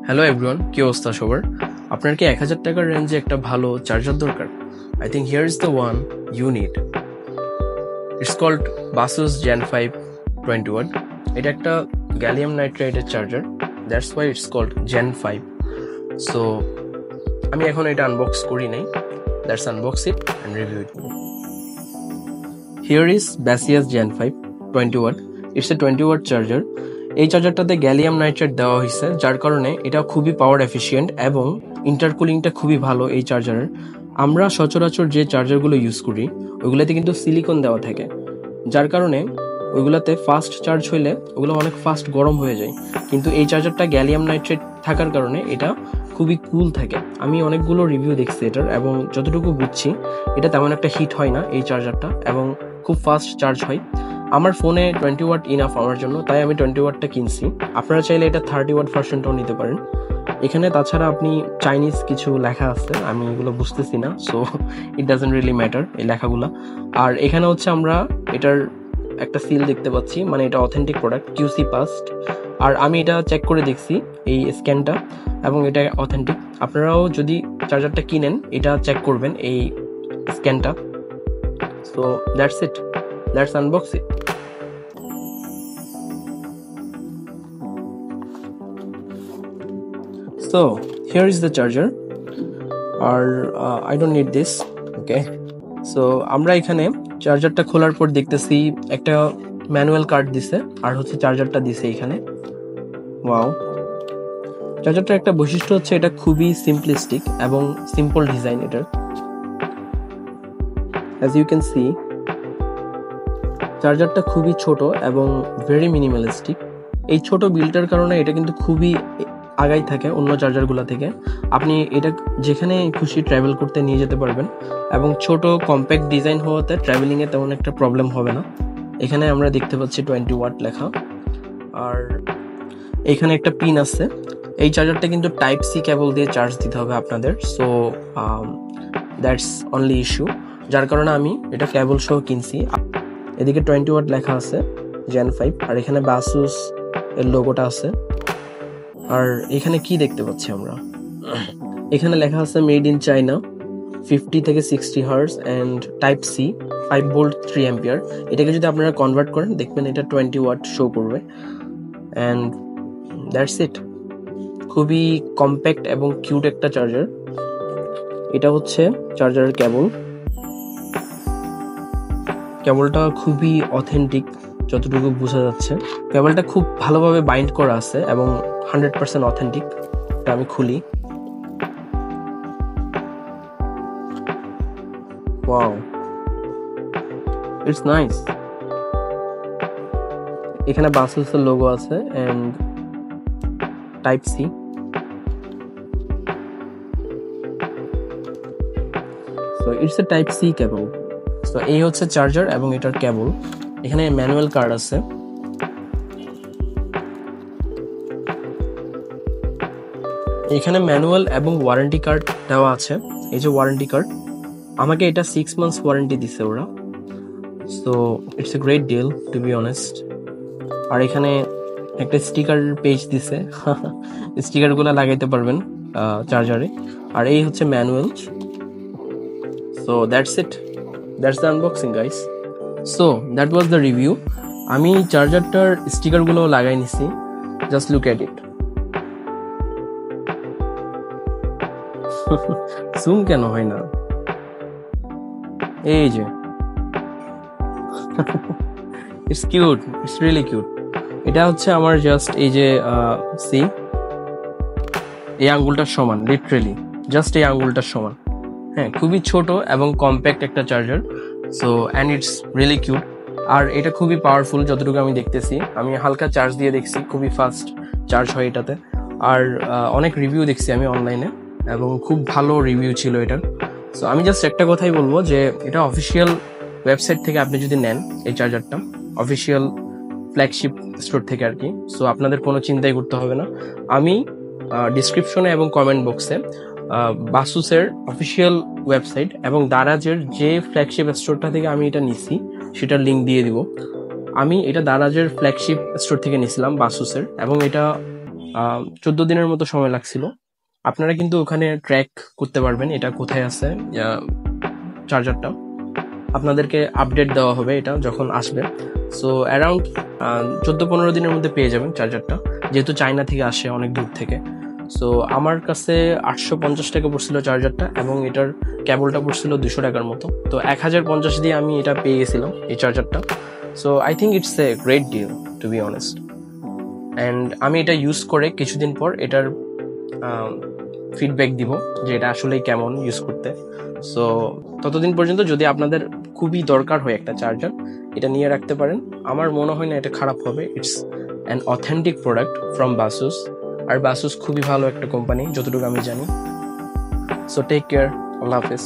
Hello everyone, কি অবস্থা সবার? আপনার কি 1000 টাকার রেঞ্জে একটা ভালো চার্জার দরকার? I think here is the one you need. It's called Baseus Gen 5 20 watt. এটা একটা গ্যালিয়াম নাইট্রাইডের charger, that's why it's called Gen 5। So আমি এখন এটা আনবক্স করি নাই, that's unbox it and review it. Here is Baseus Gen 5 20 watt. It's a 20 watt charger. এই চার্জারটাতে গ্যালিয়াম নাইট্রেট দেওয়া হয়েছে, যার কারণে এটা খুবই পাওয়ার এফিশিয়েন্ট এবং ইন্টারকুলিংটা খুবই ভালো এই চার্জারের। আমরা সচরাচর যে চার্জারগুলো ইউজ করি ওইগুলোতে কিন্তু সিলিকন দেওয়া থাকে, যার কারণে ওইগুলোতে ফাস্ট চার্জ হইলে ওগুলো অনেক ফাস্ট গরম হয়ে যায়। কিন্তু এই চার্জারটা গ্যালিয়াম নাইট্রেট থাকার কারণে এটা খুবই কুল থাকে। আমি অনেকগুলো রিভিউ দেখছি এটার, এবং যতটুকু বুঝছি এটা তেমন একটা হিট হয় না এই চার্জারটা, এবং খুব ফাস্ট চার্জ হয়। আমার ফোনে 20 ওয়াট ইনাফ আমার জন্য, তাই আমি 20 ওয়াটটা কিনছি। আপনারা চাইলে এটা 30 ওয়াট ভার্সনটাও নিতে পারেন। এখানে তাছাড়া আপনি চাইনিজ কিছু লেখা আছে, আমি এগুলো বুঝতেছি না, so it doesn't really matter এই লেখাগুলো। আর এখানে হচ্ছে আমরা এটার একটা সিল দেখতে পাচ্ছি, মানে এটা অথেন্টিক প্রোডাক্ট, কিউসি পাস্ট। আর আমি এটা চেক করে দেখছি এই স্ক্যানটা, এবং এটা অথেন্টিক। আপনারাও যদি চার্জারটা কিনেন এটা চেক করবেন এই স্ক্যানটা। So that's it, let's unbox it. So here is the charger, or I don't need this. Okay, so আমরা এখানে চার্জারটা খোলার পর দেখতেছি একটা ম্যানুয়াল কার্ড দিছে, আর হচ্ছে চার্জারটা দিছে এখানে। ওয়াও, চার্জারটার একটা বৈশিষ্ট্য হচ্ছে এটা খুবই সিম্পলিস্টিক এবং সিম্পল ডিজাইন এটার। অ্যাজ ইউ ক্যান সি, চার্জারটা খুবই ছোট এবং ভেরি মিনিমালিস্টিক। এই ছোট বিলটার কারণে এটা কিন্তু খুবই আগাই থাকে অন্য চার্জারগুলো থেকে। আপনি এটা যেখানে খুশি ট্রাভেল করতে নিয়ে যেতে পারবেন, এবং ছোট কম্প্যাক্ট ডিজাইন হওয়াতে ট্রাভেলিংয়ে তেমন একটা প্রবলেম হবে না। এখানে আমরা দেখতে পাচ্ছি 20 ওয়াট লেখা, আর এখানে একটা পিন আছে। এই চার্জারটা কিন্তু টাইপ সি কেবল দিয়ে চার্জ দিতে হবে আপনাদের, সো দ্যাটস অনলি ইস্যু, যার কারণে আমি এটা কেবল সহ কিনছি। এদিকে 20 ওয়াট লেখা আছে জেন 5, আর এখানে বাসুস এর লোগোটা আছে। আর এখানে কি দেখতে পাচ্ছি আমরা, এখানে লেখা আছে মেড ইন চায়না, 50 থেকে 60 hertz and type C, 5 volt 3 ampere. এটাকে যদি আপনারা কনভার্ট করেন দেখবেন এটা 20 ওয়াট শো করবে, অ্যান্ড দ্যাটস ইট। খুবই কম্প্যাক্ট এবং কিউট একটা চার্জার। এটা হচ্ছে চার্জারের কেবলটা খুবই অথেন্টিক, যতটুকু বোঝা যাচ্ছে। কেবলটা খুব ভালোভাবে বাইন্ড করা আছে এবং 100% অথেন্টিক। এটা আমি খুলি। Wow, it's nice. এখানে বাসুসের লোগো আছে and type C. So it's a type C cable. So এই হচ্ছে চার্জার এবং এটার কেবল। এখানে ম্যানুয়াল কার্ড আছে। এখানে ম্যানুয়াল এবং ওয়ারেন্টি কার্ড দেওয়া আছে। এই যে ওয়ারেন্টি কার্ড, আমাকে এটা 6 মান্থস ওয়ারেন্টি দিছে ওরা, so it's a great deal to be honest. আর এখানে একটা স্টিকার পেজ দিছে, স্টিকারগুলো লাগাইতে পারবেন চার্জারে। আর এই হচ্ছে manual. So that's it, that's the unboxing guys. So that was the review. আমি চার্জারটার স্টিকারগুলো লাগাই নিছি, just look at it. Zoom কেন হয় না? এই যে it's cute, it's really cute. এটা হচ্ছে আমার জাস্ট এই যে সি, এই আঙ্গুলটার সমান, লিটারেলি জাস্ট এই আঙ্গুলটার সমান। হ্যাঁ, খুবই ছোট এবং কম্প্যাক্ট একটা চার্জার। So and it's really cute. আর এটা খুবই পাওয়ারফুল যতটুকু আমি দেখতেছি। আমি হালকা চার্জ দিয়ে দেখছি, খুবই ফাস্ট চার্জ হয় এটাতে। আর অনেক রিভিউ দেখছি আমি অনলাইনে, এবং খুব ভালো রিভিউ ছিল এটার। সো আমি জাস্ট একটা কথাই বলবো যে এটা অফিসিয়াল ওয়েবসাইট থেকে আপনি যদি নেন এই চার্জারটা, অফিসিয়াল ফ্ল্যাগশিপ স্টোর থেকে আর কি, সো আপনাদের কোনো চিন্তাই করতে হবে না। আমি ডিসক্রিপশনে এবং কমেন্ট বক্সে বাসুসের অফিসিয়াল ওয়েবসাইট এবং দারাজের যে ফ্ল্যাগশিপ স্টোরটা থেকে আমি এটা নিছি সেটার লিঙ্ক দিয়ে দিব। আমি এটা দারাজের ফ্ল্যাগশিপ স্টোর থেকে নিয়েছিলাম বাসুসের, এবং এটা 14 দিনের মতো সময় লাগছিল। আপনারা কিন্তু ওখানে ট্র্যাক করতে পারবেন এটা কোথায় আছে চার্জারটা, আপনাদেরকে আপডেট দেওয়া হবে এটা যখন আসবে। সো অ্যারাউন্ড 14-15 দিনের মধ্যে পেয়ে যাবেন চার্জারটা, যেহেতু চায়না থেকে আসে অনেক দূর থেকে। সো আমার কাছে 850 টাকা পড়ছিল চার্জারটা, এবং এটার কেবলটা পড়ছিল 200 টাকার মতো। তো 1050 দিয়ে আমি এটা পেয়ে গেছিলাম এই চার্জারটা। So I think it's a great deal to be honest. And আমি এটা ইউজ করে কিছুদিন পর এটার ফিডব্যাক দিব যে এটা আসলেই কেমন ইউজ করতে। সো ততদিন পর্যন্ত যদি আপনাদের খুবই দরকার হয় একটা চার্জার, এটা নিয়ে রাখতে পারেন। আমার মনে হয় না এটা খারাপ হবে। It's an authentic product from Baseus, আর বাসুস খুবই ভালো একটা কোম্পানি যতটুকু আমি জানি। সো টেক কেয়ার, আল্লাহ হাফেজ।